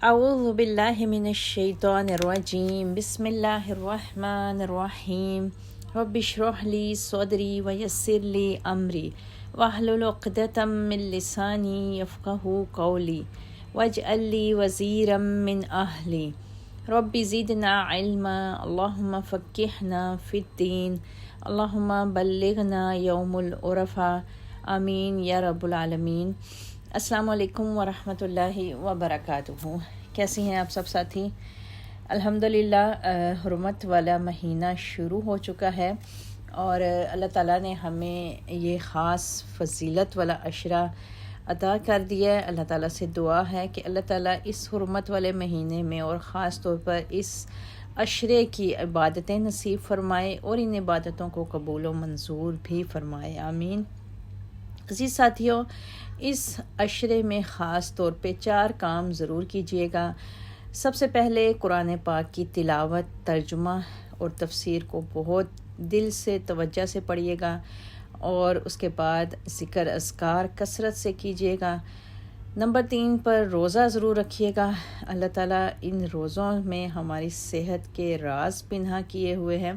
اعوذ باللہ من الشیطان الرجیم بسم اللہ الرحمن الرحیم رب اشرح لی صدری ویسر لی امری واحلل عقدۃ من لسانی یفقہوا قولی واجعل لی وزیرا من اہلی رب زدنا علما اللہم فقہنا فی الدین اللہم بلغنا یوم العرفہ آمین یا رب العالمین۔ السلام علیکم ورحمۃ اللہ وبرکاتہ۔ کیسی ہیں آپ سب ساتھی؟ الحمدللہ حرمت والا مہینہ شروع ہو چکا ہے اور اللہ تعالیٰ نے ہمیں یہ خاص فضیلت والا عشرہ عطا کر دیا ہے۔ اللہ تعالیٰ سے دعا ہے کہ اللہ تعالیٰ اس حرمت والے مہینے میں اور خاص طور پر اس عشرے کی عبادتیں نصیب فرمائے اور ان عبادتوں کو قبول و منظور بھی فرمائے، آمین۔ عزیز ساتھیوں، اس عشرے میں خاص طور پہ 4 کام ضرور کیجیے گا۔ سب سے پہلے قرآن پاک کی تلاوت، ترجمہ اور تفسیر کو بہت دل سے توجہ سے پڑھیے گا، اور اس کے بعد ذکر اذکار کثرت سے کیجیے گا۔ نمبر 3 پر روزہ ضرور رکھیے گا۔ اللہ تعالیٰ ان روزوں میں ہماری صحت کے راز پنہاں کیے ہوئے ہیں۔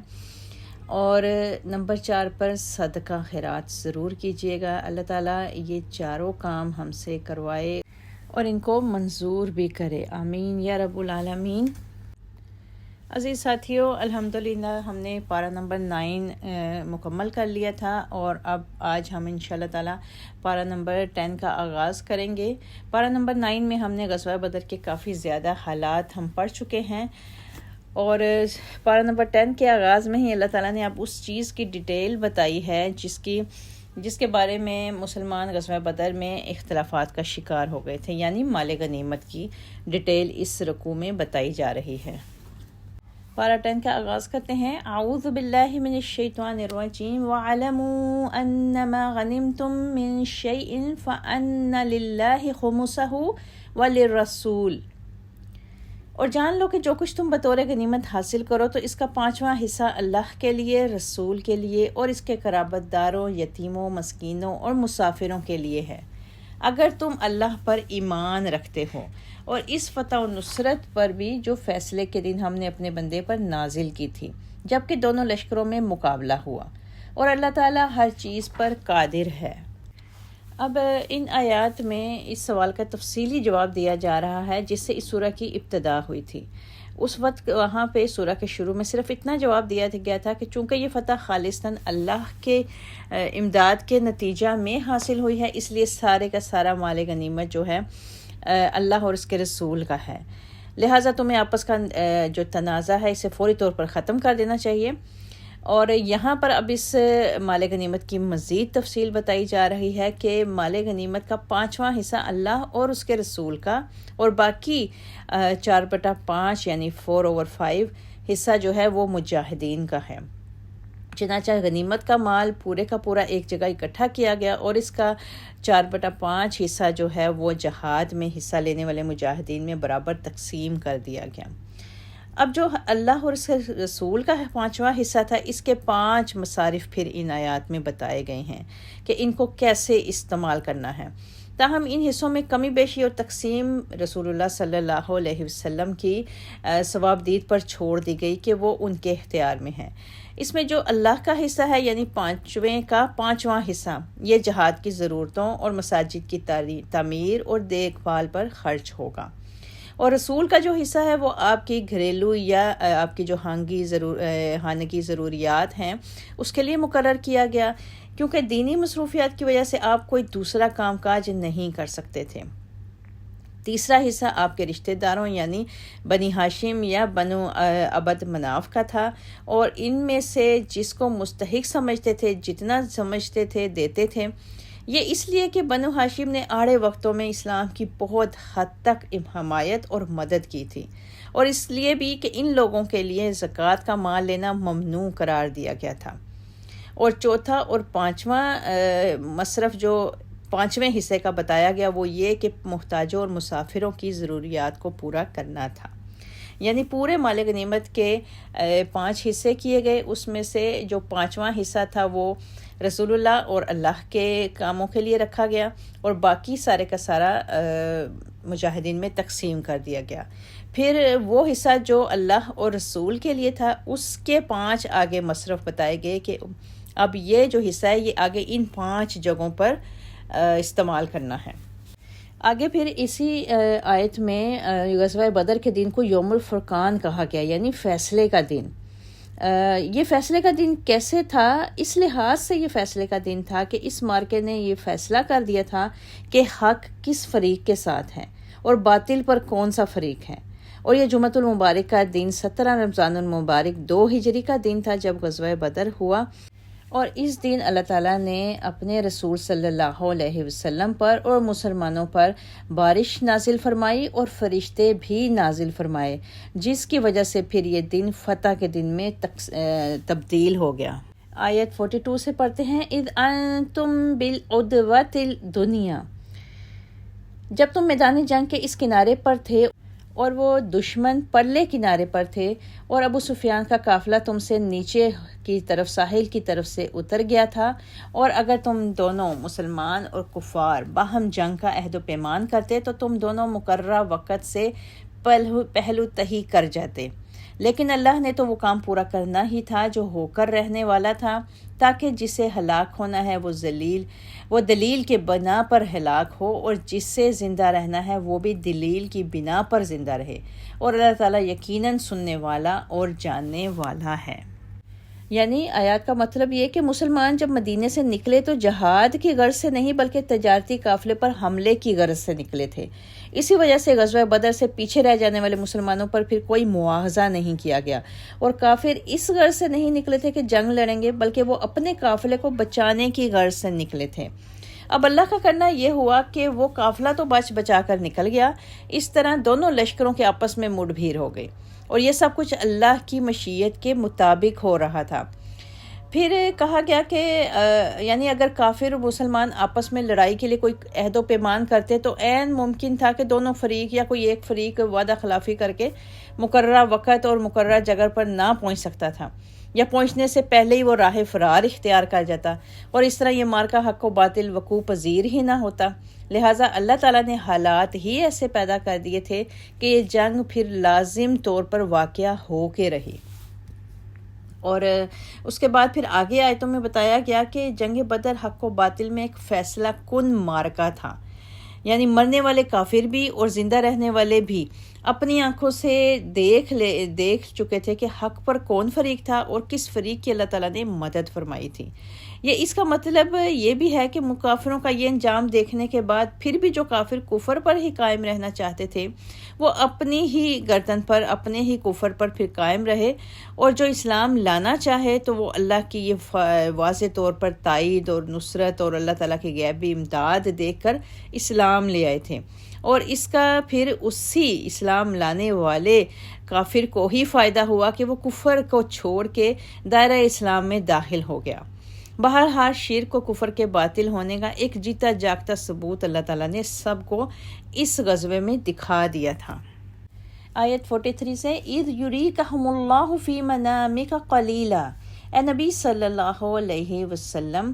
اور نمبر 4 پر صدقہ خیرات ضرور کیجیے گا۔ اللہ تعالیٰ یہ 4 کام ہم سے کروائے اور ان کو منظور بھی کرے، آمین یا رب العالمین۔ عزیز ساتھیوں، الحمدللہ ہم نے پارہ نمبر 9 مکمل کر لیا تھا، اور اب آج ہم انشاءاللہ تعالیٰ پارہ نمبر 10 کا آغاز کریں گے۔ پارہ نمبر 9 میں ہم نے غزوہ بدر کے کافی زیادہ حالات ہم پڑھ چکے ہیں، اور پارہ نمبر 10 کے آغاز میں ہی اللہ تعالیٰ نے اب اس چیز کی ڈیٹیل بتائی ہے جس کے بارے میں مسلمان غزوہ بدر میں اختلافات کا شکار ہو گئے تھے، یعنی مال غنیمت کی ڈیٹیل اس رکوع میں بتائی جا رہی ہے۔ پارہ 10 کا آغاز کرتے ہیں۔ اعوذ باللہ من الشیطان الرجیم وَاعْلَمُوا أَنَّمَا غَنِمْتُم مِّن شَيْءٍ فَأَنَّ لِلَّهِ خُمُسَهُ وَلِلرَّسُولِ، اور جان لو کہ جو کچھ تم بطور غنیمت حاصل کرو تو اس کا 5واں حصہ اللہ کے لیے، رسول کے لیے اور اس کے قرابت داروں، یتیموں، مسکینوں اور مسافروں کے لیے ہے، اگر تم اللہ پر ایمان رکھتے ہو، اور اس فتح و نصرت پر بھی جو فیصلے کے دن ہم نے اپنے بندے پر نازل کی تھی، جبکہ دونوں لشکروں میں مقابلہ ہوا، اور اللہ تعالیٰ ہر چیز پر قادر ہے۔ اب ان آیات میں اس سوال کا تفصیلی جواب دیا جا رہا ہے جس سے اس سورہ کی ابتدا ہوئی تھی۔ اس وقت وہاں پہ سورہ کے شروع میں صرف اتنا جواب دیا گیا تھا کہ چونکہ یہ فتح خالصتاً اللہ کے امداد کے نتیجہ میں حاصل ہوئی ہے، اس لیے سارے کا سارا مال غنیمت جو ہے اللہ اور اس کے رسول کا ہے، لہٰذا تمہیں آپس کا جو تنازع ہے اسے فوری طور پر ختم کر دینا چاہیے۔ اور یہاں پر اب اس مال غنیمت کی مزید تفصیل بتائی جا رہی ہے کہ مال غنیمت کا 5واں حصہ اللہ اور اس کے رسول کا، اور باقی 4/5 یعنی 4/5 حصہ جو ہے وہ مجاہدین کا ہے۔ چنانچہ غنیمت کا مال پورے کا پورا ایک جگہ اکٹھا کیا گیا، اور اس کا 4/5 حصہ جو ہے وہ جہاد میں حصہ لینے والے مجاہدین میں برابر تقسیم کر دیا گیا۔ اب جو اللہ اور اس کے رسول کا 5واں حصہ تھا، اس کے 5 مصارف پھر ان آیات میں بتائے گئے ہیں کہ ان کو کیسے استعمال کرنا ہے۔ تاہم ان حصوں میں کمی بیشی اور تقسیم رسول اللہ صلی اللہ علیہ وسلم کی ثواب دید پر چھوڑ دی گئی کہ وہ ان کے اختیار میں ہے۔ اس میں جو اللہ کا حصہ ہے یعنی 5ویں کا 5واں حصہ، یہ جہاد کی ضرورتوں اور مساجد کی تعمیر اور دیکھ بھال پر خرچ ہوگا، اور رسول کا جو حصہ ہے وہ آپ کی گھریلو یا آپ کی جو خانگی ضروریات ہیں اس کے لیے مقرر کیا گیا، کیونکہ دینی مصروفیات کی وجہ سے آپ کوئی دوسرا کام کاج نہیں کر سکتے تھے۔ تیسرا حصہ آپ کے رشتہ داروں یعنی بنی ہاشم یا بنو عبد مناف کا تھا، اور ان میں سے جس کو مستحق سمجھتے تھے، جتنا سمجھتے تھے دیتے تھے۔ یہ اس لیے کہ بنو ہاشم نے آڑے وقتوں میں اسلام کی بہت حد تک حمایت اور مدد کی تھی، اور اس لیے بھی کہ ان لوگوں کے لیے زکوٰۃ کا مال لینا ممنوع قرار دیا گیا تھا۔ اور چوتھا اور 5واں مصرف جو 5ویں حصے کا بتایا گیا وہ یہ کہ محتاجوں اور مسافروں کی ضروریات کو پورا کرنا تھا، یعنی پورے مال غنیمت کے 5 حصے کیے گئے، اس میں سے جو 5واں حصہ تھا وہ رسول اللہ اور اللہ کے کاموں کے لیے رکھا گیا، اور باقی سارے کا سارا مجاہدین میں تقسیم کر دیا گیا۔ پھر وہ حصہ جو اللہ اور رسول کے لیے تھا اس کے 5 آگے مصرف بتائے گئے کہ اب یہ جو حصہ ہے یہ آگے ان 5 جگہوں پر استعمال کرنا ہے۔ آگے پھر اسی آیت میں غزوہ بدر کے دن کو یوم الفرقان کہا گیا، یعنی فیصلے کا دن۔ یہ فیصلے کا دن کیسے تھا؟ اس لحاظ سے یہ فیصلے کا دن تھا کہ اس مارکے نے یہ فیصلہ کر دیا تھا کہ حق کس فریق کے ساتھ ہے اور باطل پر کون سا فریق ہے۔ اور یہ جمعۃ المبارک کا دن 17 رمضان المبارک 2 ہجری کا دن تھا جب غزوہ بدر ہوا، اور اس دن اللہ تعالیٰ نے اپنے رسول صلی اللہ علیہ وسلم پر اور مسلمانوں پر بارش نازل فرمائی اور فرشتے بھی نازل فرمائے، جس کی وجہ سے پھر یہ دن فتح کے دن میں تبدیل ہو گیا۔ آیت 42 سے پڑھتے ہیں، اذ انتم بالعدوۃ الدنیا، جب تم میدان جنگ کے اس کنارے پر تھے اور وہ دشمن پرلے کنارے پر تھے، اور ابو سفیان کا قافلہ تم سے نیچے کی طرف ساحل کی طرف سے اتر گیا تھا، اور اگر تم دونوں مسلمان اور کفار باہم جنگ کا عہد و پیمان کرتے تو تم دونوں مقررہ وقت سے پہلو تہی کر جاتے، لیکن اللہ نے تو وہ کام پورا کرنا ہی تھا جو ہو کر رہنے والا تھا، تاکہ جسے ہلاک ہونا ہے وہ دلیل کے بنا پر ہلاک ہو، اور جس سے زندہ رہنا ہے وہ بھی دلیل کی بنا پر زندہ رہے، اور اللہ تعالیٰ یقیناً سننے والا اور جاننے والا ہے۔ یعنی آیات کا مطلب یہ کہ مسلمان جب مدینے سے نکلے تو جہاد کی غرض سے نہیں بلکہ تجارتی قافلے پر حملے کی غرض سے نکلے تھے۔ اسی وجہ سے غزوہ بدر سے پیچھے رہ جانے والے مسلمانوں پر پھر کوئی مواخذہ نہیں کیا گیا، اور کافر اس غرض سے نہیں نکلے تھے کہ جنگ لڑیں گے، بلکہ وہ اپنے قافلے کو بچانے کی غرض سے نکلے تھے۔ اب اللہ کا کرنا یہ ہوا کہ وہ قافلہ تو بچا کر نکل گیا، اس طرح دونوں لشکروں کے آپس میں مڈ بھیڑ ہو گئی، اور یہ سب کچھ اللہ کی مشیت کے مطابق ہو رہا تھا۔ پھر کہا گیا کہ یعنی اگر کافر اور مسلمان آپس میں لڑائی کے لیے کوئی عہد و پیمان کرتے تو عین ممکن تھا کہ دونوں فریق یا کوئی ایک فریق وعدہ خلافی کر کے مقررہ وقت اور مقررہ جگہ پر نہ پہنچ سکتا تھا، یا پہنچنے سے پہلے ہی وہ راہ فرار اختیار کر جاتا، اور اس طرح یہ مارکا حق و باطل وقوع پذیر ہی نہ ہوتا۔ لہٰذا اللہ تعالیٰ نے حالات ہی ایسے پیدا کر دیے تھے کہ یہ جنگ پھر لازم طور پر واقعہ ہو کے رہی۔ اور اس کے بعد پھر آگے آیتوں میں بتایا گیا کہ جنگ بدر حق و باطل میں ایک فیصلہ کن مارکا تھا، یعنی مرنے والے کافر بھی اور زندہ رہنے والے بھی اپنی آنکھوں سے دیکھ چکے تھے کہ حق پر کون فریق تھا اور کس فریق کی اللہ تعالیٰ نے مدد فرمائی تھی۔ اس کا مطلب یہ بھی ہے کہ کافروں کا یہ انجام دیکھنے کے بعد پھر بھی جو کافر کفر پر ہی قائم رہنا چاہتے تھے وہ اپنی ہی گردن پر اپنے ہی کفر پر پھر قائم رہے، اور جو اسلام لانا چاہے تو وہ اللہ کی یہ واضح طور پر تائید اور نصرت اور اللہ تعالیٰ کی غیبی امداد دیکھ کر اسلام لے آئے تھے، اور اس کا پھر اسی اسلام لانے والے کافر کو ہی فائدہ ہوا کہ وہ کفر کو چھوڑ کے دائرہ اسلام میں داخل ہو گیا۔ بہرحال شرک و کفر کے باطل ہونے کا ایک جیتا جاگتا ثبوت اللہ تعالیٰ نے سب کو اس غزوے میں دکھا دیا تھا۔ آیت 43 سے اِذْ يُرِيكَهُمُ اللَّهُ فِي مَنَامِكَ قَلِيلًا، اے نبی صلی اللہ علیہ وسلم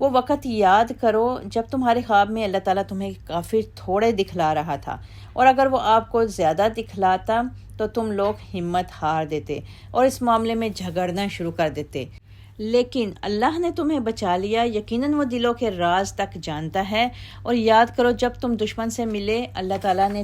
وہ وقت یاد کرو جب تمہارے خواب میں اللہ تعالیٰ تمہیں کافر تھوڑے دکھلا رہا تھا، اور اگر وہ آپ کو زیادہ دکھلاتا تو تم لوگ ہمت ہار دیتے اور اس معاملے میں جھگڑنا شروع کر دیتے، لیکن اللہ نے تمہیں بچا لیا، یقیناً وہ دلوں کے راز تک جانتا ہے۔ اور یاد کرو جب تم دشمن سے ملے اللہ تعالیٰ نے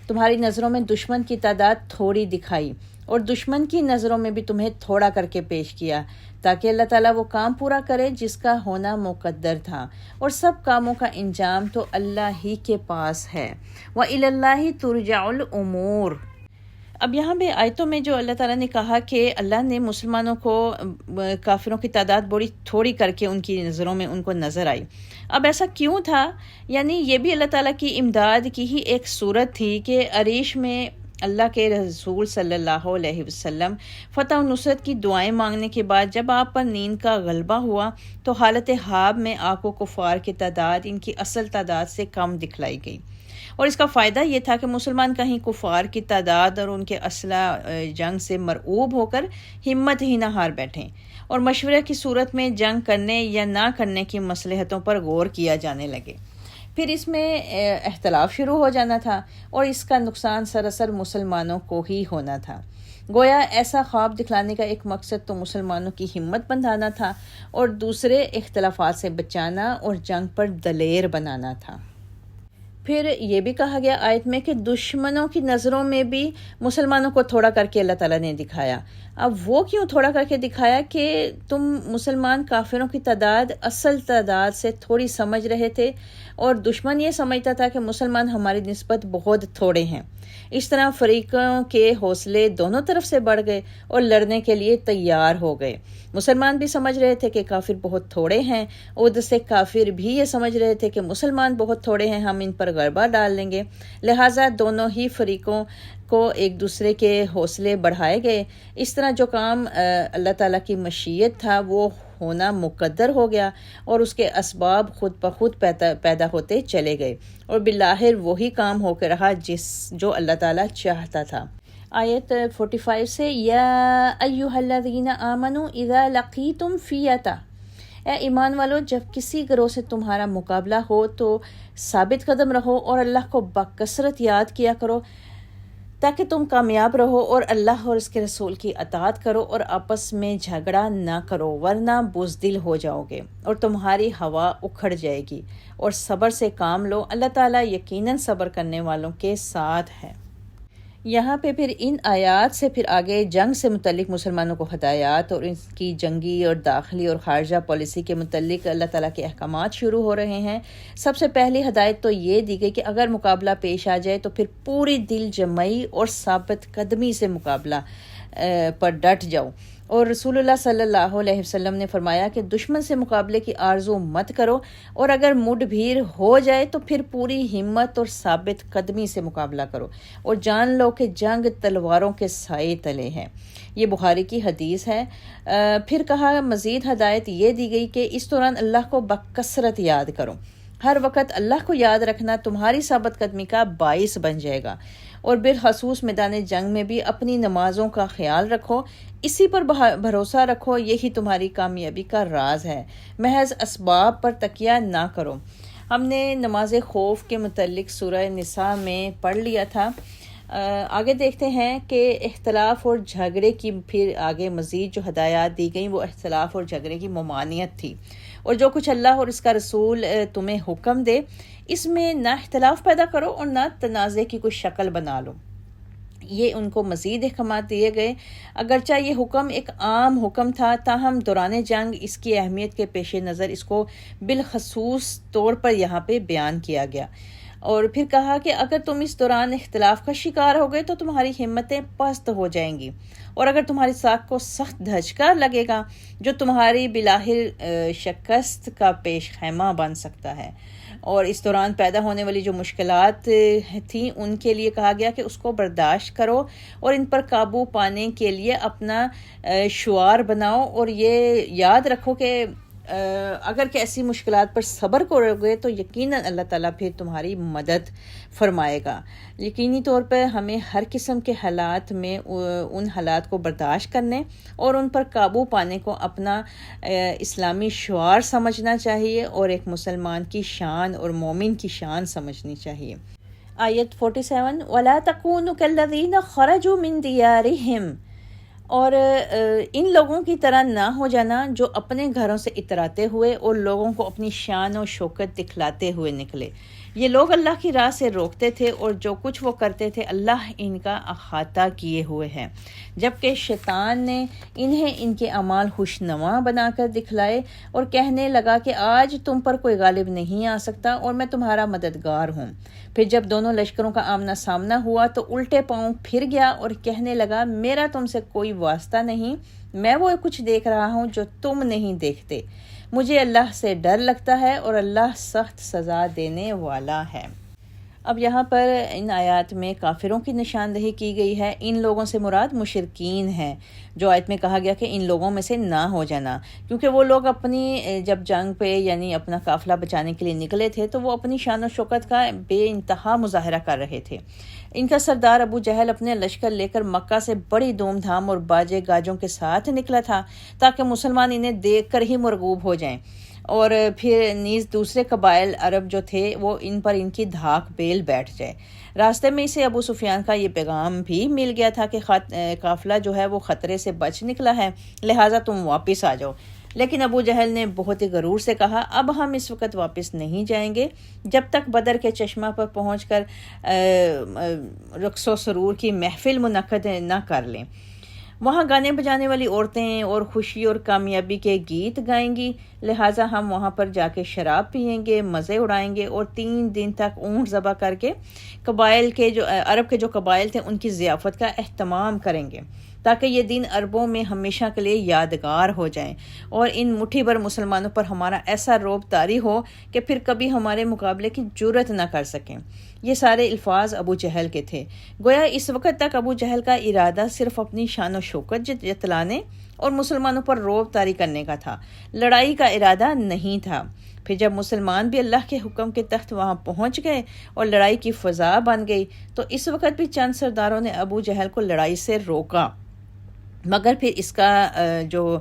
تمہاری نظروں میں دشمن کی تعداد تھوڑی دکھائی، اور دشمن کی نظروں میں بھی تمہیں تھوڑا کر کے پیش کیا، تاکہ اللہ تعالیٰ وہ کام پورا کرے جس کا ہونا مقدر تھا، اور سب کاموں کا انجام تو اللہ ہی کے پاس ہے۔ وَإِلَى اللَّهِ تُرْجَعُ الْأُمُورُ۔ اب یہاں بھی آیتوں میں جو اللہ تعالیٰ نے کہا کہ اللہ نے مسلمانوں کو کافروں کی تعداد بڑی تھوڑی کر کے ان کی نظروں میں ان کو نظر آئی، اب ایسا کیوں تھا؟ یعنی یہ بھی اللہ تعالیٰ کی امداد کی ہی ایک صورت تھی کہ عریش میں اللہ کے رسول صلی اللہ علیہ وسلم فتح و نصرت کی دعائیں مانگنے کے بعد جب آپ پر نیند کا غلبہ ہوا تو حالت حاب میں آپ کو کفار کی تعداد ان کی اصل تعداد سے کم دکھلائی گئی، اور اس کا فائدہ یہ تھا کہ مسلمان کہیں کفار کی تعداد اور ان کے اسلحہ جنگ سے مرعوب ہو کر ہمت ہی نہ ہار بیٹھیں، اور مشورے کی صورت میں جنگ کرنے یا نہ کرنے کی مصلحتوں پر غور کیا جانے لگے۔ پھر اس میں اختلاف شروع ہو جانا تھا اور اس کا نقصان سراسر مسلمانوں کو ہی ہونا تھا۔ گویا ایسا خواب دکھلانے کا ایک مقصد تو مسلمانوں کی ہمت بندھانا تھا اور دوسرے اختلافات سے بچانا اور جنگ پر دلیر بنانا تھا۔ پھر یہ بھی کہا گیا آیت میں کہ دشمنوں کی نظروں میں بھی مسلمانوں کو تھوڑا کر کے اللہ تعالیٰ نے دکھایا۔ اب وہ کیوں تھوڑا کر کے دکھایا کہ تم مسلمان کافروں کی تعداد اصل تعداد سے تھوڑی سمجھ رہے تھے اور دشمن یہ سمجھتا تھا کہ مسلمان ہماری نسبت بہت تھوڑے ہیں۔ اس طرح فریقوں کے حوصلے دونوں طرف سے بڑھ گئے اور لڑنے کے لیے تیار ہو گئے۔ مسلمان بھی سمجھ رہے تھے کہ کافر بہت تھوڑے ہیں اور دوسرے کافر بھی یہ سمجھ رہے تھے کہ مسلمان بہت تھوڑے ہیں، ہم ان پر غلبہ ڈال لیں گے۔ لہٰذا دونوں ہی فریقوں کو ایک دوسرے کے حوصلے بڑھائے گئے۔ اس طرح جو کام اللہ تعالیٰ کی مشیت تھا وہ ہونا مقدر ہو گیا اور اس کے اسباب خود بخود پیدا ہوتے چلے گئے اور بالآخر وہی کام ہو کے رہا جو اللہ تعالیٰ چاہتا تھا۔ آیت 45 سے یا ایھا الذین آمنوا اذا لقیتم فئۃ، اے ایمان والو جب کسی گروہ سے تمہارا مقابلہ ہو تو ثابت قدم رہو اور اللہ کو بکثرت یاد کیا کرو تاکہ تم کامیاب رہو اور اللہ اور اس کے رسول کی اطاعت کرو اور آپس میں جھگڑا نہ کرو ورنہ بزدل ہو جاؤ گے اور تمہاری ہوا اکھڑ جائے گی، اور صبر سے کام لو، اللہ تعالیٰ یقیناً صبر کرنے والوں کے ساتھ ہے۔ یہاں پہ پھر ان آیات سے پھر آگے جنگ سے متعلق مسلمانوں کو ہدایات اور ان کی جنگی اور داخلی اور خارجہ پالیسی کے متعلق اللہ تعالیٰ کے احکامات شروع ہو رہے ہیں۔ سب سے پہلی ہدایت تو یہ دی گئی کہ اگر مقابلہ پیش آ جائے تو پھر پوری دل جمعی اور ثابت قدمی سے مقابلہ پر ڈٹ جاؤ، اور رسول اللہ صلی اللہ علیہ وسلم نے فرمایا کہ دشمن سے مقابلے کی آرزو مت کرو، اور اگر مڈ بھیڑ ہو جائے تو پھر پوری ہمت اور ثابت قدمی سے مقابلہ کرو اور جان لو کہ جنگ تلواروں کے سائے تلے ہے۔ یہ بخاری کی حدیث ہے۔ پھر کہا مزید ہدایت یہ دی گئی کہ اس دوران اللہ کو بکثرت یاد کرو۔ ہر وقت اللہ کو یاد رکھنا تمہاری ثابت قدمی کا باعث بن جائے گا، اور بالخصوص میدان جنگ میں بھی اپنی نمازوں کا خیال رکھو، اسی پر بھروسہ رکھو، یہی تمہاری کامیابی کا راز ہے، محض اسباب پر تکیہ نہ کرو۔ ہم نے نماز خوف کے متعلق سورہ نساء میں پڑھ لیا تھا۔ آگے دیکھتے ہیں کہ اختلاف اور جھگڑے کی پھر آگے مزید جو ہدایات دی گئیں وہ اختلاف اور جھگڑے کی ممانعت تھی، اور جو کچھ اللہ اور اس کا رسول تمہیں حکم دے اس میں نہ اختلاف پیدا کرو اور نہ تنازع کی کوئی شکل بنا لو۔ یہ ان کو مزید احکامات دیے گئے۔ اگرچہ یہ حکم ایک عام حکم تھا، تاہم دوران جنگ اس کی اہمیت کے پیش نظر اس کو بالخصوص طور پر یہاں پہ بیان کیا گیا، اور پھر کہا کہ اگر تم اس دوران اختلاف کا شکار ہو گئے تو تمہاری ہمتیں پست ہو جائیں گی، اور اگر تمہاری ساکھ کو سخت دھچکا لگے گا جو تمہاری بالآخر شکست کا پیش خیمہ بن سکتا ہے، اور اس دوران پیدا ہونے والی جو مشکلات تھیں ان کے لیے کہا گیا کہ اس کو برداشت کرو اور ان پر قابو پانے کے لیے اپنا شعار بناؤ، اور یہ یاد رکھو کہ اگر ایسی مشکلات پر صبر کرو گے تو یقیناً اللہ تعالیٰ پھر تمہاری مدد فرمائے گا۔ یقینی طور پر ہمیں ہر قسم کے حالات میں ان حالات کو برداشت کرنے اور ان پر قابو پانے کو اپنا اسلامی شعار سمجھنا چاہیے اور ایک مسلمان کی شان اور مومن کی شان سمجھنی چاہیے۔ آیت 47 وَلَا تَكُونُوا كَالَّذِينَ خَرَجُوا مِن دِيَارِهِمْ، اور ان لوگوں کی طرح نہ ہو جانا جو اپنے گھروں سے اتراتے ہوئے اور لوگوں کو اپنی شان و شوکت دکھلاتے ہوئے نکلے۔ یہ لوگ اللہ کی راہ سے روکتے تھے اور جو کچھ وہ کرتے تھے اللہ ان کا احاطہ کیے ہوئے ہے، جبکہ شیطان نے انہیں ان کے اعمال خوشنما بنا کر دکھلائے اور کہنے لگا کہ آج تم پر کوئی غالب نہیں آ سکتا اور میں تمہارا مددگار ہوں۔ پھر جب دونوں لشکروں کا آمنا سامنا ہوا تو الٹے پاؤں پھر گیا اور کہنے لگا میرا تم سے کوئی واسطہ نہیں، میں وہ کچھ دیکھ رہا ہوں جو تم نہیں دیکھتے، مجھے اللہ سے ڈر لگتا ہے اور اللہ سخت سزا دینے والا ہے۔ اب یہاں پر ان آیات میں کافروں کی نشاندہی کی گئی ہے۔ ان لوگوں سے مراد مشرکین ہیں، جو آیت میں کہا گیا کہ ان لوگوں میں سے نہ ہو جانا، کیونکہ وہ لوگ اپنی جب جنگ پہ یعنی اپنا قافلہ بچانے کے لیے نکلے تھے تو وہ اپنی شان و شوکت کا بے انتہا مظاہرہ کر رہے تھے۔ ان کا سردار ابو جہل اپنے لشکر لے کر مکہ سے بڑی دوم دھام اور باجے گاجوں کے ساتھ نکلا تھا تاکہ مسلمان انہیں دیکھ کر ہی مرغوب ہو جائیں، اور پھر نیز دوسرے قبائل عرب جو تھے وہ ان پر ان کی دھاک بیل بیٹھ جائے۔ راستے میں اسے ابو سفیان کا یہ پیغام بھی مل گیا تھا کہ قافلہ جو ہے وہ خطرے سے بچ نکلا ہے، لہٰذا تم واپس آ جاؤ۔ لیکن ابو جہل نے بہت ہی غرور سے کہا اب ہم اس وقت واپس نہیں جائیں گے جب تک بدر کے چشمہ پر پہنچ کر رقص و سرور کی محفل منعقد نہ کر لیں۔ وہاں گانے بجانے والی عورتیں اور خوشی اور کامیابی کے گیت گائیں گی، لہٰذا ہم وہاں پر جا کے شراب پئیں گے، مزے اڑائیں گے اور 3 دن تک اونٹ ذبح کر کے عرب کے جو قبائل تھے ان کی ضیافت کا اہتمام کریں گے تاکہ یہ دن عربوں میں ہمیشہ کے لیے یادگار ہو جائیں اور ان مٹھی بھر مسلمانوں پر ہمارا ایسا رعب طاری ہو کہ پھر کبھی ہمارے مقابلے کی جرت نہ کر سکیں۔ یہ سارے الفاظ ابو جہل کے تھے۔ گویا اس وقت تک ابو جہل کا ارادہ صرف اپنی شان و شوکت جتلانے اور مسلمانوں پر رعب طاری کرنے کا تھا، لڑائی کا ارادہ نہیں تھا۔ پھر جب مسلمان بھی اللہ کے حکم کے تحت وہاں پہنچ گئے اور لڑائی کی فضا بن گئی تو اس وقت بھی چند سرداروں نے ابو جہل کو لڑائی سے روکا، مگر پھر اس کا جو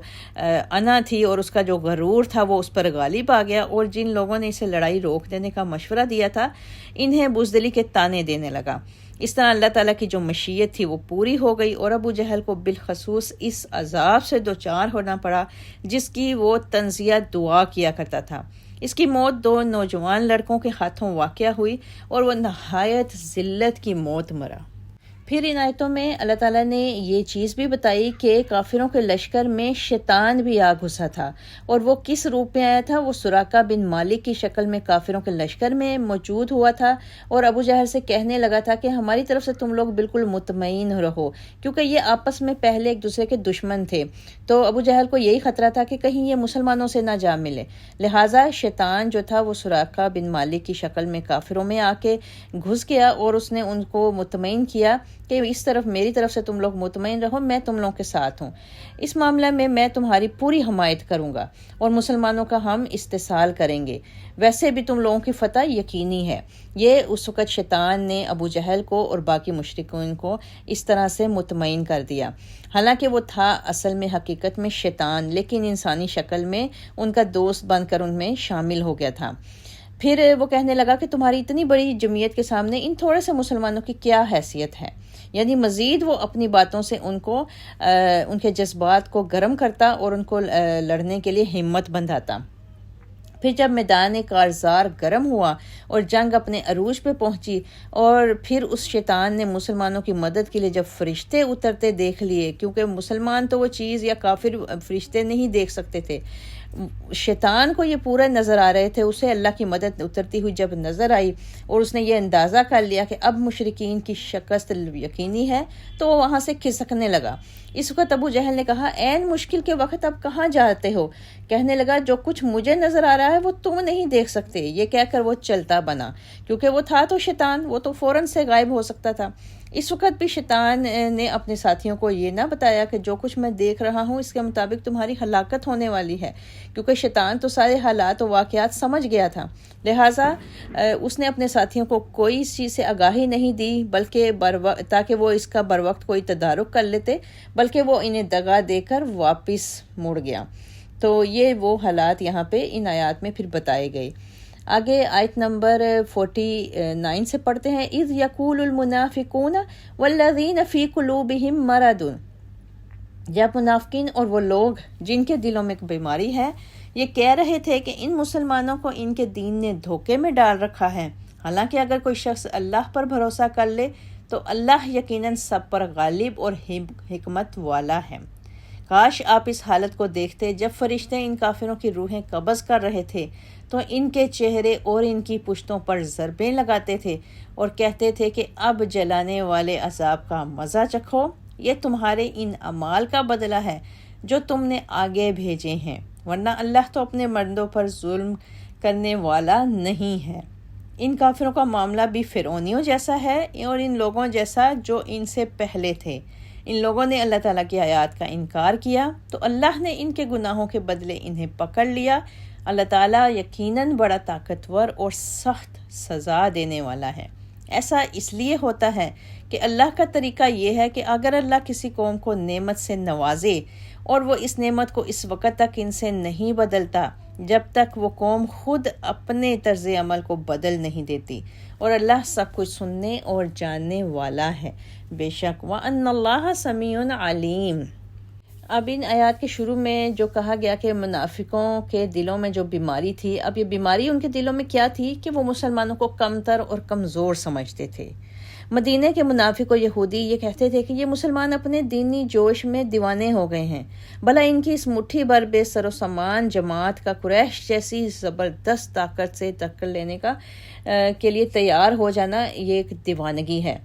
انا تھی اور اس کا جو غرور تھا وہ اس پر غالب آ گیا، اور جن لوگوں نے اسے لڑائی روک دینے کا مشورہ دیا تھا انہیں بزدلی کے تانے دینے لگا۔ اس طرح اللہ تعالیٰ کی جو مشیت تھی وہ پوری ہو گئی اور ابو جہل کو بالخصوص اس عذاب سے دوچار ہونا پڑا جس کی وہ تنزیہ دعا کیا کرتا تھا۔ اس کی موت 2 نوجوان لڑکوں کے ہاتھوں واقع ہوئی اور وہ نہایت ذلت کی موت مرا۔ پھر ان آیتوں میں اللہ تعالیٰ نے یہ چیز بھی بتائی کہ کافروں کے لشکر میں شیطان بھی آ گھسا تھا، اور وہ کس روپ میں آیا تھا؟ وہ سراقہ بن مالک کی شکل میں کافروں کے لشکر میں موجود ہوا تھا اور ابو جہل سے کہنے لگا تھا کہ ہماری طرف سے تم لوگ بالکل مطمئن رہو، کیونکہ یہ آپس میں پہلے ایک دوسرے کے دشمن تھے۔ تو ابو جہل کو یہی خطرہ تھا کہ کہیں یہ مسلمانوں سے نہ جا ملے، لہٰذا شیطان جو تھا وہ سراقہ بن مالک کی شکل میں کافروں میں آ کے گھس گیا اور اس نے ان کو مطمئن کیا کہ اس طرف میری طرف سے تم لوگ مطمئن رہو، میں تم لوگوں کے ساتھ ہوں، اس معاملے میں میں تمہاری پوری حمایت کروں گا اور مسلمانوں کا ہم استحصال کریں گے، ویسے بھی تم لوگوں کی فتح یقینی ہے۔ یہ اس وقت شیطان نے ابو جہل کو اور باقی مشرکین کو اس طرح سے مطمئن کر دیا، حالانکہ وہ تھا اصل میں حقیقت میں شیطان، لیکن انسانی شکل میں ان کا دوست بن کر ان میں شامل ہو گیا تھا۔ پھر وہ کہنے لگا کہ تمہاری اتنی بڑی جمعیت کے سامنے ان تھوڑے سے مسلمانوں کی کیا حیثیت ہے؟ یعنی مزید وہ اپنی باتوں سے ان کے جذبات کو گرم کرتا اور ان کو لڑنے کے لیے ہمت بندھاتا۔ پھر جب میدان کارزار گرم ہوا اور جنگ اپنے عروج پہ پہنچی اور پھر اس شیطان نے مسلمانوں کی مدد کے لیے جب فرشتے اترتے دیکھ لیے، کیونکہ مسلمان تو وہ چیز یا کافر فرشتے نہیں دیکھ سکتے تھے، شیطان کو یہ پورا نظر آ رہے تھے، اسے اللہ کی مدد اترتی ہوئی جب نظر آئی اور اس نے یہ اندازہ کر لیا کہ اب مشرکین کی شکست یقینی ہے تو وہ وہاں سے کھسکنے لگا۔ اس وقت ابو جہل نے کہا عین مشکل کے وقت اب کہاں جاتے ہو؟ کہنے لگا جو کچھ مجھے نظر آ رہا ہے وہ تم نہیں دیکھ سکتے۔ یہ کہہ کر وہ چلتا بنا، کیونکہ وہ تھا تو شیطان، وہ تو فوراً سے غائب ہو سکتا تھا۔ اس وقت بھی شیطان نے اپنے ساتھیوں کو یہ نہ بتایا کہ جو کچھ میں دیکھ رہا ہوں اس کے مطابق تمہاری ہلاکت ہونے والی ہے، کیونکہ شیطان تو سارے حالات و واقعات سمجھ گیا تھا، لہٰذا اس نے اپنے ساتھیوں کو کوئی اس چیز سے آگاہی نہیں دی بلکہ تاکہ وہ اس کا بروقت کوئی تدارک کر لیتے، بلکہ وہ انہیں دغا دے کر واپس مڑ گیا۔ تو یہ وہ حالات یہاں پہ ان آیات میں پھر بتائے گئے۔ آگے آیت نمبر 49 سے پڑھتے ہیں۔ اذ یقول المنافقون والذین فی قلوبہم مرض، جب منافقین اور وہ لوگ جن کے دلوں میں بیماری ہے یہ کہہ رہے تھے کہ ان مسلمانوں کو ان کے دین نے دھوکے میں ڈال رکھا ہے، حالانکہ اگر کوئی شخص اللہ پر بھروسہ کر لے تو اللہ یقیناً سب پر غالب اور حکمت والا ہے۔ کاش آپ اس حالت کو دیکھتے جب فرشتے ان کافروں کی روحیں قبض کر رہے تھے تو ان کے چہرے اور ان کی پشتوں پر ضربیں لگاتے تھے اور کہتے تھے کہ اب جلانے والے عذاب کا مزہ چکھو، یہ تمہارے ان اعمال کا بدلہ ہے جو تم نے آگے بھیجے ہیں، ورنہ اللہ تو اپنے مردوں پر ظلم کرنے والا نہیں ہے۔ ان کافروں کا معاملہ بھی فرعونیوں جیسا ہے اور ان لوگوں جیسا جو ان سے پہلے تھے۔ ان لوگوں نے اللہ تعالیٰ کی آیات کا انکار کیا تو اللہ نے ان کے گناہوں کے بدلے انہیں پکڑ لیا۔ اللہ تعالیٰ یقیناً بڑا طاقتور اور سخت سزا دینے والا ہے۔ ایسا اس لیے ہوتا ہے کہ اللہ کا طریقہ یہ ہے کہ اگر اللہ کسی قوم کو نعمت سے نوازے اور وہ اس نعمت کو اس وقت تک ان سے نہیں بدلتا جب تک وہ قوم خود اپنے طرز عمل کو بدل نہیں دیتی، اور اللہ سب کچھ سننے اور جاننے والا ہے، بے شک وَأَنَّ اللَّهَ سَمِيعٌ عَلِيمٌ۔ اب ان آیات کے شروع میں جو کہا گیا کہ منافقوں کے دلوں میں جو بیماری تھی، اب یہ بیماری ان کے دلوں میں کیا تھی کہ وہ مسلمانوں کو کمتر اور کمزور سمجھتے تھے۔ مدینہ کے منافق و یہودی یہ کہتے تھے کہ یہ مسلمان اپنے دینی جوش میں دیوانے ہو گئے ہیں، بھلا ان کی اس مٹھی بھر بے سر و سامان جماعت کا قریش جیسی زبردست طاقت سے ٹکر لینے کے لیے تیار ہو جانا یہ ایک دیوانگی ہے۔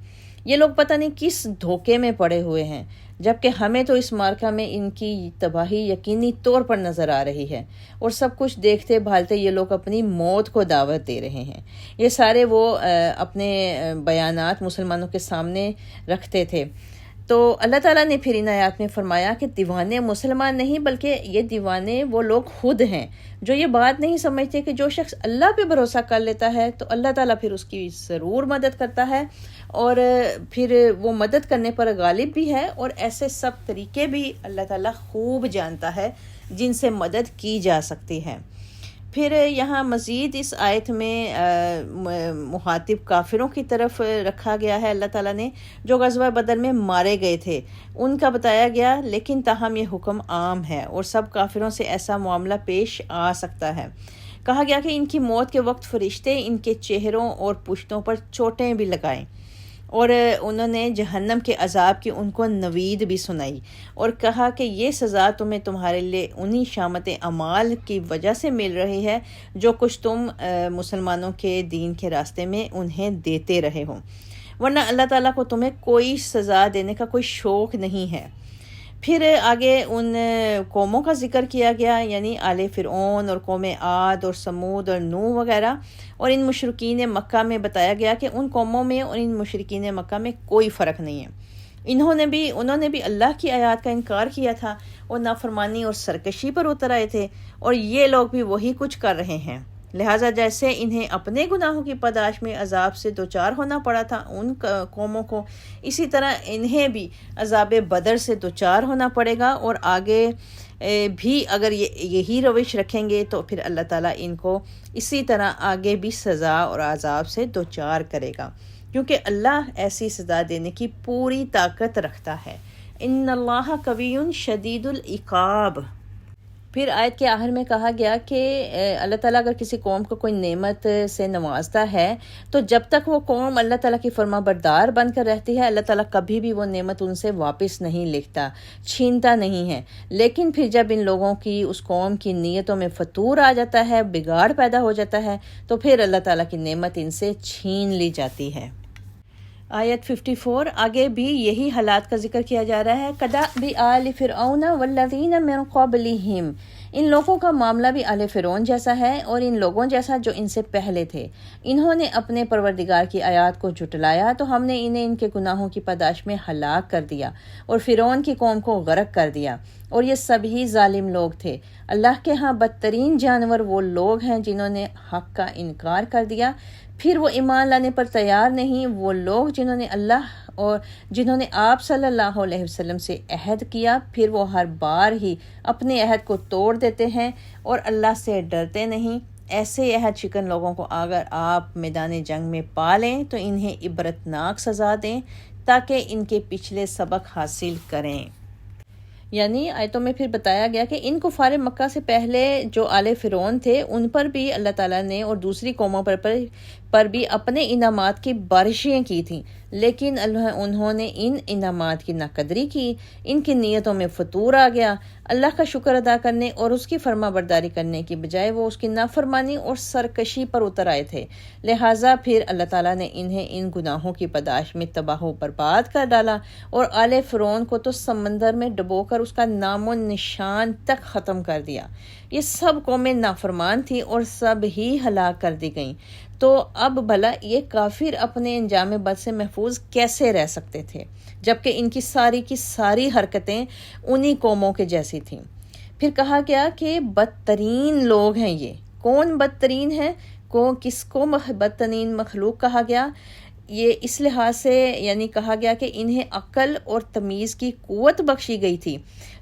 یہ لوگ پتہ نہیں کس دھوکے میں پڑے ہوئے ہیں، جبکہ ہمیں تو اس مارکہ میں ان کی تباہی یقینی طور پر نظر آ رہی ہے، اور سب کچھ دیکھتے بھالتے یہ لوگ اپنی موت کو دعوت دے رہے ہیں۔ یہ سارے وہ اپنے بیانات مسلمانوں کے سامنے رکھتے تھے۔ تو اللہ تعالیٰ نے پھر ان آیات میں فرمایا کہ دیوانے مسلمان نہیں بلکہ یہ دیوانے وہ لوگ خود ہیں جو یہ بات نہیں سمجھتے کہ جو شخص اللہ پہ بھروسہ کر لیتا ہے تو اللہ تعالیٰ پھر اس کی ضرور مدد کرتا ہے، اور پھر وہ مدد کرنے پر غالب بھی ہے، اور ایسے سب طریقے بھی اللہ تعالیٰ خوب جانتا ہے جن سے مدد کی جا سکتی ہے۔ پھر یہاں مزید اس آیت میں مخاطب کافروں کی طرف رکھا گیا ہے، اللہ تعالیٰ نے جو غزوہ بدر میں مارے گئے تھے ان کا بتایا گیا، لیکن تاہم یہ حکم عام ہے اور سب کافروں سے ایسا معاملہ پیش آ سکتا ہے۔ کہا گیا کہ ان کی موت کے وقت فرشتے ان کے چہروں اور پشتوں پر چوٹیں بھی لگائیں، اور انہوں نے جہنم کے عذاب کی ان کو نوید بھی سنائی، اور کہا کہ یہ سزا تمہیں تمہارے لیے انہی شامت اعمال کی وجہ سے مل رہی ہے جو کچھ تم مسلمانوں کے دین کے راستے میں انہیں دیتے رہے ہو، ورنہ اللہ تعالیٰ کو تمہیں کوئی سزا دینے کا کوئی شوق نہیں ہے۔ پھر آگے ان قوموں کا ذکر کیا گیا، یعنی آل فرعون اور قوم عاد اور سمود اور نوح وغیرہ، اور ان مشرکین مکہ میں بتایا گیا کہ ان قوموں میں اور ان مشرکین مکہ میں کوئی فرق نہیں ہے۔ انہوں نے بھی اللہ کی آیات کا انکار کیا تھا اور نافرمانی اور سرکشی پر اتر آئے تھے، اور یہ لوگ بھی وہی کچھ کر رہے ہیں۔ لہٰذا جیسے انہیں اپنے گناہوں کی پاداش میں عذاب سے دوچار ہونا پڑا تھا ان قوموں کو، اسی طرح انہیں بھی عذاب بدر سے دوچار ہونا پڑے گا، اور آگے بھی اگر یہی روش رکھیں گے تو پھر اللہ تعالیٰ ان کو اسی طرح آگے بھی سزا اور عذاب سے دوچار کرے گا، کیونکہ اللہ ایسی سزا دینے کی پوری طاقت رکھتا ہے۔ ان اللہ قوی شدید العقاب۔ پھر آیت کے آخر میں کہا گیا کہ اللہ تعالیٰ اگر کسی قوم کو کوئی نعمت سے نوازتا ہے تو جب تک وہ قوم اللہ تعالیٰ کی فرما بردار بن کر رہتی ہے، اللہ تعالیٰ کبھی بھی وہ نعمت ان سے واپس نہیں لکھتا، چھینتا نہیں ہے۔ لیکن پھر جب ان لوگوں کی اس قوم کی نیتوں میں فتور آ جاتا ہے، بگاڑ پیدا ہو جاتا ہے، تو پھر اللہ تعالیٰ کی نعمت ان سے چھین لی جاتی ہے۔ آیت 54 آگے بھی یہی حالات کا ذکر کیا جا رہا ہے۔ کدأب آل فرعون والذین من قبلہم، ان لوگوں کا معاملہ بھی آل فرعون جیسا ہے اور ان لوگوں جیسا جو ان سے پہلے تھے۔ انہوں نے اپنے پروردگار کی آیات کو جھٹلایا تو ہم نے انہیں ان کے گناہوں کی پاداش میں ہلاک کر دیا اور فرعون کی قوم کو غرق کر دیا، اور یہ سبھی ظالم لوگ تھے۔ اللہ کے ہاں بدترین جانور وہ لوگ ہیں جنہوں نے حق کا انکار کر دیا، پھر وہ ایمان لانے پر تیار نہیں، وہ لوگ جنہوں نے آپ صلی اللہ علیہ وسلم سے عہد کیا، پھر وہ ہر بار ہی اپنے عہد کو توڑ دیتے ہیں اور اللہ سے ڈرتے نہیں۔ ایسے عہد شکن لوگوں کو اگر آپ میدان جنگ میں پا لیں تو انہیں عبرتناک سزا دیں تاکہ ان کے پچھلے سبق حاصل کریں۔ یعنی آیتوں میں پھر بتایا گیا کہ ان کفار مکہ سے پہلے جو آل فرعون تھے ان پر بھی اللہ تعالیٰ نے اور دوسری قوموں پر بھی اپنے انعامات کی بارشیں کی تھیں، لیکن انہوں نے ان انعامات کی ناقدری کی، ان کی نیتوں میں فتور آ گیا۔ اللہ کا شکر ادا کرنے اور اس کی فرما برداری کرنے کی بجائے وہ اس کی نافرمانی اور سرکشی پر اتر آئے تھے، لہٰذا پھر اللہ تعالیٰ نے انہیں ان گناہوں کی پاداش میں تباہ و برباد کر ڈالا، اور آل فرعون کو تو سمندر میں ڈبو کر اس کا نام و نشان تک ختم کر دیا۔ یہ سب قومیں نافرمان تھیں اور سب ہی ہلاک کر دی گئیں۔ تو اب بھلا یہ کافر اپنے انجام بد سے محفوظ کیسے رہ سکتے تھے جبکہ ان کی ساری حرکتیں انہی قوموں کے جیسی تھیں؟ پھر کہا گیا کہ بدترین لوگ ہیں یہ۔ کون بدترین ہے؟ کس کو بدترین مخلوق کہا گیا؟ یہ اس لحاظ سے یعنی کہا گیا کہ انہیں عقل اور تمیز کی قوت بخشی گئی تھی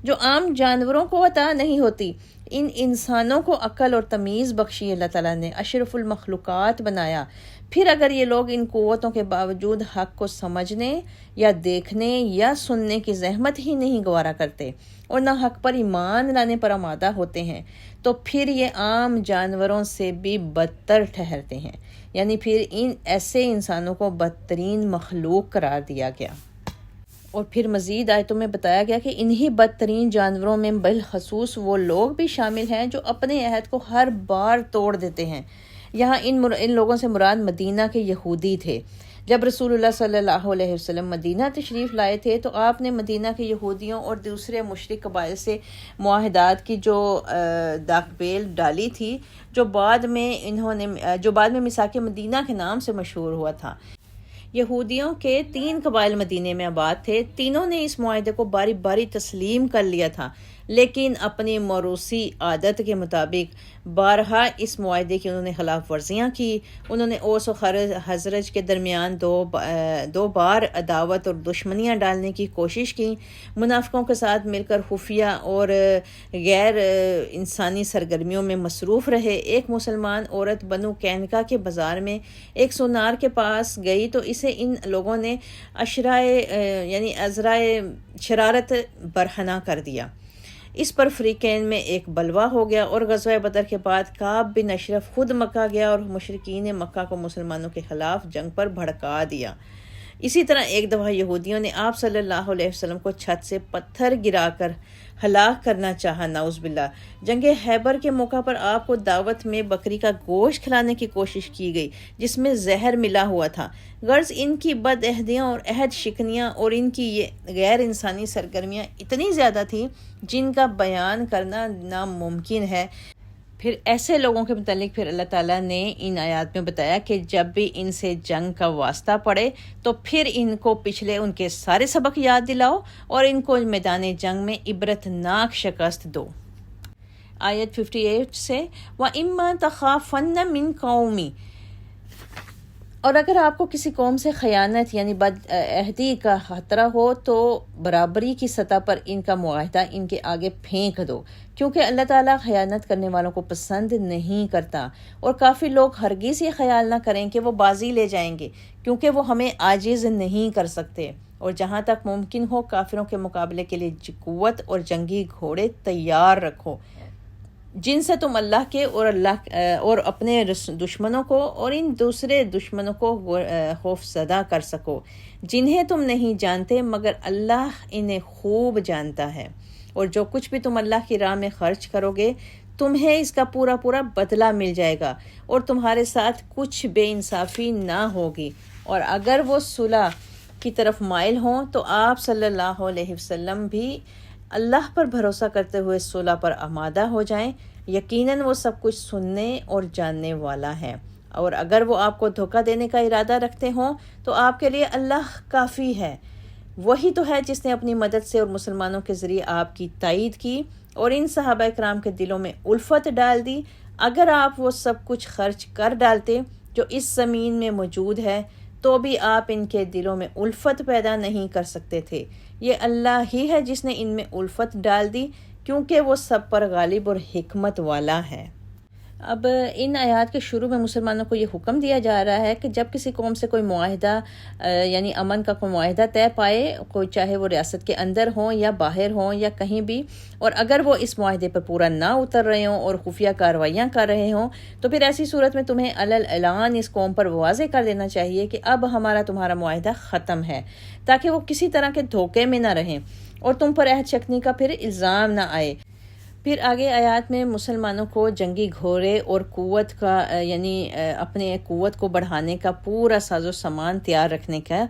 جو عام جانوروں کو عطا نہیں ہوتی۔ ان انسانوں کو عقل اور تمیز بخشی اللہ تعالیٰ نے، اشرف المخلوقات بنایا۔ پھر اگر یہ لوگ ان قوتوں کے باوجود حق کو سمجھنے یا دیکھنے یا سننے کی زحمت ہی نہیں گوارا کرتے اور نہ حق پر ایمان لانے پر آمادہ ہوتے ہیں، تو پھر یہ عام جانوروں سے بھی بدتر ٹھہرتے ہیں، یعنی پھر ان ایسے انسانوں کو بدترین مخلوق قرار دیا گیا۔ اور پھر مزید آیتوں میں بتایا گیا کہ انہی بدترین جانوروں میں بالخصوص وہ لوگ بھی شامل ہیں جو اپنے عہد کو ہر بار توڑ دیتے ہیں۔ یہاں ان لوگوں سے مراد مدینہ کے یہودی تھے۔ جب رسول اللہ صلی اللہ علیہ وسلم مدینہ تشریف لائے تھے تو آپ نے مدینہ کے یہودیوں اور دوسرے مشرک قبائل سے معاہدات کی جو داغ بیل ڈالی تھی، جو بعد میں میثاق مدینہ کے نام سے مشہور ہوا تھا۔ یہودیوں کے 3 قبائل مدینے میں آباد تھے، تینوں نے اس معاہدے کو باری باری تسلیم کر لیا تھا، لیکن اپنی موروثی عادت کے مطابق بارہا اس معاہدے کی انہوں نے خلاف ورزیاں کی۔ انہوں نے اوس و خزرج کے درمیان دو بار عداوت اور دشمنیاں ڈالنے کی کوشش کی، منافقوں کے ساتھ مل کر خفیہ اور غیر انسانی سرگرمیوں میں مصروف رہے۔ ایک مسلمان عورت بنو قینقاع کے بازار میں ایک سونار کے پاس گئی تو اسے ان لوگوں نے عذرائے شرارت برہنہ کر دیا۔ اس پر فریقین میں ایک بلوا ہو گیا اور غزوہ بدر کے بعد کعب بن اشرف خود مکہ گیا اور مشرکین مکہ کو مسلمانوں کے خلاف جنگ پر بھڑکا دیا۔ اسی طرح ایک دفعہ یہودیوں نے آپ صلی اللہ علیہ وسلم کو چھت سے پتھر گرا کر ہلاک کرنا چاہا، نعوذ باللہ۔ جنگ خیبر کے موقع پر آپ کو دعوت میں بکری کا گوشت کھلانے کی کوشش کی گئی جس میں زہر ملا ہوا تھا۔ غرض ان کی بد عہدیاں اور عہد شکنیاں اور ان کی یہ غیر انسانی سرگرمیاں اتنی زیادہ تھیں جن کا بیان کرنا ناممکن ہے۔ پھر ایسے لوگوں کے متعلق پھر اللہ تعالیٰ نے ان آیات میں بتایا کہ جب بھی ان سے جنگ کا واسطہ پڑے تو پھر ان کو پچھلے ان کے سارے سبق یاد دلاؤ اور ان کو میدان جنگ میں عبرتناک شکست دو۔ آیت 58 سے وَإِمَّا تَخَافَنَّ مِن قَوْمٍ، اور اگر آپ کو کسی قوم سے خیانت یعنی بد عہدی کا خطرہ ہو تو برابری کی سطح پر ان کا معاہدہ ان کے آگے پھینک دو، کیونکہ اللہ تعالیٰ خیانت کرنے والوں کو پسند نہیں کرتا، اور کافی لوگ ہرگز یہ خیال نہ کریں کہ وہ بازی لے جائیں گے، کیونکہ وہ ہمیں عاجز نہیں کر سکتے، اور جہاں تک ممکن ہو کافروں کے مقابلے کے لیے قوت اور جنگی گھوڑے تیار رکھو جن سے تم اللہ کے اور اپنے دشمنوں کو اور ان دوسرے دشمنوں کو خوف زدہ کر سکو جنہیں تم نہیں جانتے مگر اللہ انہیں خوب جانتا ہے، اور جو کچھ بھی تم اللہ کی راہ میں خرچ کرو گے تمہیں اس کا پورا بدلہ مل جائے گا اور تمہارے ساتھ کچھ بے انصافی نہ ہوگی۔ اور اگر وہ صلح کی طرف مائل ہوں تو آپ صلی اللہ علیہ وسلم بھی اللہ پر بھروسہ کرتے ہوئے صلح پر آمادہ ہو جائیں، یقیناً وہ سب کچھ سننے اور جاننے والا ہے۔ اور اگر وہ آپ کو دھوکہ دینے کا ارادہ رکھتے ہوں تو آپ کے لیے اللہ کافی ہے، وہی تو ہے جس نے اپنی مدد سے اور مسلمانوں کے ذریعے آپ کی تائید کی اور ان صحابہ کرام کے دلوں میں الفت ڈال دی۔ اگر آپ وہ سب کچھ خرچ کر ڈالتے جو اس زمین میں موجود ہے تو بھی آپ ان کے دلوں میں الفت پیدا نہیں کر سکتے تھے۔ یہ اللہ ہی ہے جس نے ان میں الفت ڈال دی، کیونکہ وہ سب پر غالب اور حکمت والا ہے۔ اب ان آیات کے شروع میں مسلمانوں کو یہ حکم دیا جا رہا ہے کہ جب کسی قوم سے کوئی معاہدہ یعنی امن کا کوئی معاہدہ طے پائے، کوئی چاہے وہ ریاست کے اندر ہوں یا باہر ہوں یا کہیں بھی، اور اگر وہ اس معاہدے پر پورا نہ اتر رہے ہوں اور خفیہ کارروائیاں کر رہے ہوں تو پھر ایسی صورت میں تمہیں اعلان اس قوم پر واضح کر دینا چاہیے کہ اب ہمارا تمہارا معاہدہ ختم ہے، تاکہ وہ کسی طرح کے دھوکے میں نہ رہیں اور تم پر عہد شکنی کا پھر الزام نہ آئے۔ پھر آگے آیات میں مسلمانوں کو جنگی گھوڑے اور قوت کا یعنی اپنے قوت کو بڑھانے کا پورا ساز و سامان تیار رکھنے کا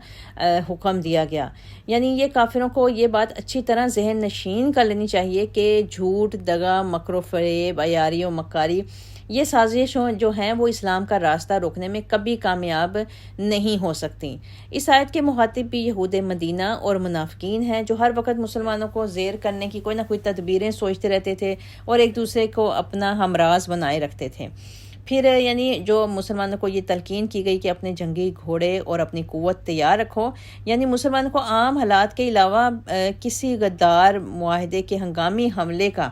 حکم دیا گیا۔ یعنی یہ کافروں کو یہ بات اچھی طرح ذہن نشین کر لینی چاہیے کہ جھوٹ، دغا، مکر و فریب، عیاری و مکاری، یہ سازشیں جو ہیں وہ اسلام کا راستہ روکنے میں کبھی کامیاب نہیں ہو سکتی۔ اس آیت کے مخاطب بھی یہود مدینہ اور منافقین ہیں جو ہر وقت مسلمانوں کو زیر کرنے کی کوئی نہ کوئی تدبیریں سوچتے رہتے تھے اور ایک دوسرے کو اپنا ہمراز بنائے رکھتے تھے۔ پھر یعنی جو مسلمانوں کو یہ تلقین کی گئی کہ اپنے جنگی گھوڑے اور اپنی قوت تیار رکھو، یعنی مسلمانوں کو عام حالات کے علاوہ کسی غدار معاہدے کے ہنگامی حملے کا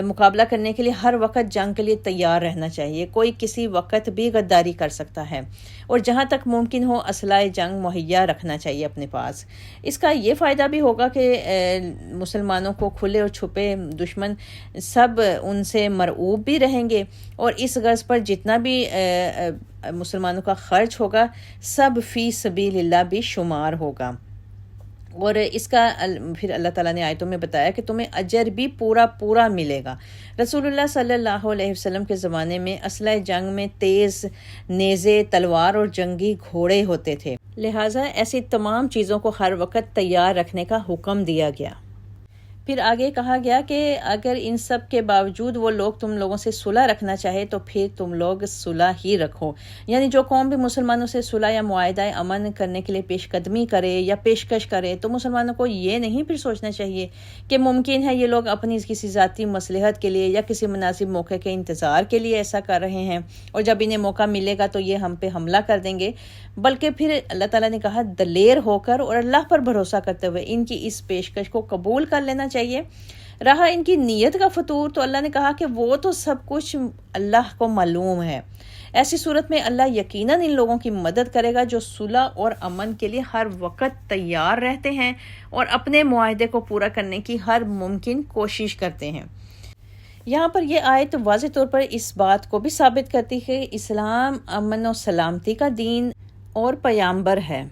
مقابلہ کرنے کے لیے ہر وقت جنگ کے لیے تیار رہنا چاہیے۔ کوئی کسی وقت بھی غداری کر سکتا ہے، اور جہاں تک ممکن ہو اسلحہ جنگ مہیا رکھنا چاہیے اپنے پاس۔ اس کا یہ فائدہ بھی ہوگا کہ مسلمانوں کو کھلے اور چھپے دشمن سب ان سے مرعوب بھی رہیں گے، اور اس غرض پر جتنا بھی مسلمانوں کا خرچ ہوگا سب فی سبیل اللہ بھی شمار ہوگا۔ اور اس کا پھر اللہ تعالیٰ نے آیتوں میں بتایا کہ تمہیں اجر بھی پورا ملے گا۔ رسول اللہ صلی اللہ علیہ وسلم کے زمانے میں اسلحہ جنگ میں تیز نیزے، تلوار اور جنگی گھوڑے ہوتے تھے، لہٰذا ایسی تمام چیزوں کو ہر وقت تیار رکھنے کا حکم دیا گیا۔ پھر آگے کہا گیا کہ اگر ان سب کے باوجود وہ لوگ تم لوگوں سے صلح رکھنا چاہے تو پھر تم لوگ صلح ہی رکھو، یعنی جو قوم بھی مسلمانوں سے صلح یا معاہدہ امن کرنے کے لیے پیش قدمی کرے یا پیشکش کرے تو مسلمانوں کو یہ نہیں پھر سوچنا چاہیے کہ ممکن ہے یہ لوگ اپنی کسی ذاتی مصلحت کے لیے یا کسی مناسب موقع کے انتظار کے لیے ایسا کر رہے ہیں، اور جب انہیں موقع ملے گا تو یہ ہم پہ حملہ کر دیں گے، بلکہ پھر اللہ تعالیٰ نے کہا دلیر ہو کر اور اللہ پر بھروسہ کرتے ہوئے ان کی اس پیشکش کو قبول کر لینا چاہیے۔ رہا ان کی نیت کا فطور، تو اللہ نے کہا کہ وہ تو سب کچھ اللہ کو معلوم ہے۔ ایسی صورت میں اللہ یقیناً ان لوگوں کی مدد کرے گا جو صلح اور امن کے لیے ہر وقت تیار رہتے ہیں اور اپنے معاہدے کو پورا کرنے کی ہر ممکن کوشش کرتے ہیں۔ یہاں پر یہ آیت واضح طور پر اس بات کو بھی ثابت کرتی ہے کہ اسلام امن و سلامتی کا دین اور پیامبر ہے۔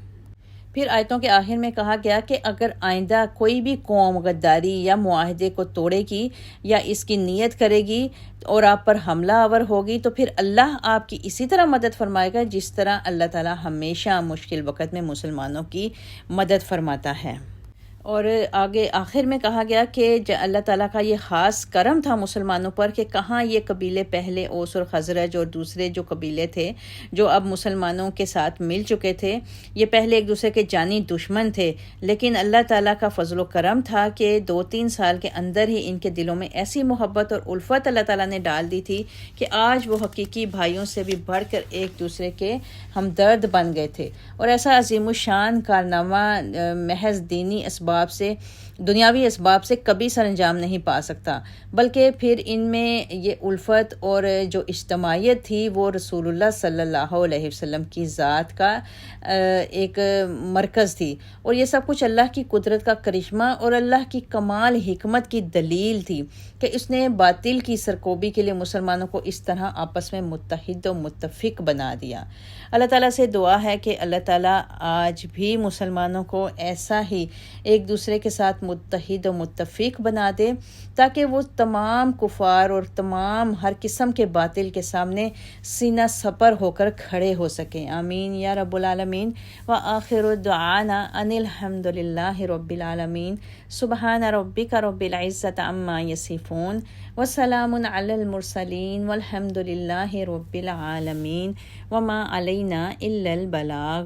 پھر آیتوں کے آخر میں کہا گیا کہ اگر آئندہ کوئی بھی قوم غداری یا معاہدے کو توڑے گی یا اس کی نیت کرے گی اور آپ پر حملہ آور ہوگی تو پھر اللہ آپ کی اسی طرح مدد فرمائے گا جس طرح اللہ تعالیٰ ہمیشہ مشکل وقت میں مسلمانوں کی مدد فرماتا ہے۔ اور آگے آخر میں کہا گیا کہ اللہ تعالیٰ کا یہ خاص کرم تھا مسلمانوں پر کہ کہاں یہ قبیلے پہلے اوس اور خزرج اور دوسرے جو قبیلے تھے جو اب مسلمانوں کے ساتھ مل چکے تھے، یہ پہلے ایک دوسرے کے جانی دشمن تھے، لیکن اللہ تعالیٰ کا فضل و کرم تھا کہ 2-3 سال کے اندر ہی ان کے دلوں میں ایسی محبت اور الفت اللہ تعالیٰ نے ڈال دی تھی کہ آج وہ حقیقی بھائیوں سے بھی بڑھ کر ایک دوسرے کے ہمدرد بن گئے تھے، اور ایسا عظیم الشان کارنامہ محض دینی اسباب سے، دنیاوی اسباب سے کبھی سر انجام نہیں پا سکتا، بلکہ پھر ان میں یہ الفت اور جو اجتماعیت تھی وہ رسول اللہ صلی اللہ علیہ وسلم کی ذات کا ایک مرکز تھی، اور یہ سب کچھ اللہ کی قدرت کا کرشمہ اور اللہ کی کمال حکمت کی دلیل تھی کہ اس نے باطل کی سرکوبی کے لیے مسلمانوں کو اس طرح آپس میں متحد و متفق بنا دیا۔ اللہ تعالیٰ سے دعا ہے کہ اللہ تعالیٰ آج بھی مسلمانوں کو ایسا ہی ایک دوسرے کے ساتھ متحد و متفق بنا دے تاکہ وہ تمام کفار اور تمام ہر قسم کے باطل کے سامنے سینہ سپر ہو کر کھڑے ہو سکیں۔ آمین یا رب العالمین۔ وآخر دعانا ان الحمد للہ رب العالمین۔ سبحان ربک رب العزۃ عما یصفون وسلام علی المرسلین والحمد للہ رب العالمین وما علینا الا البلاغ۔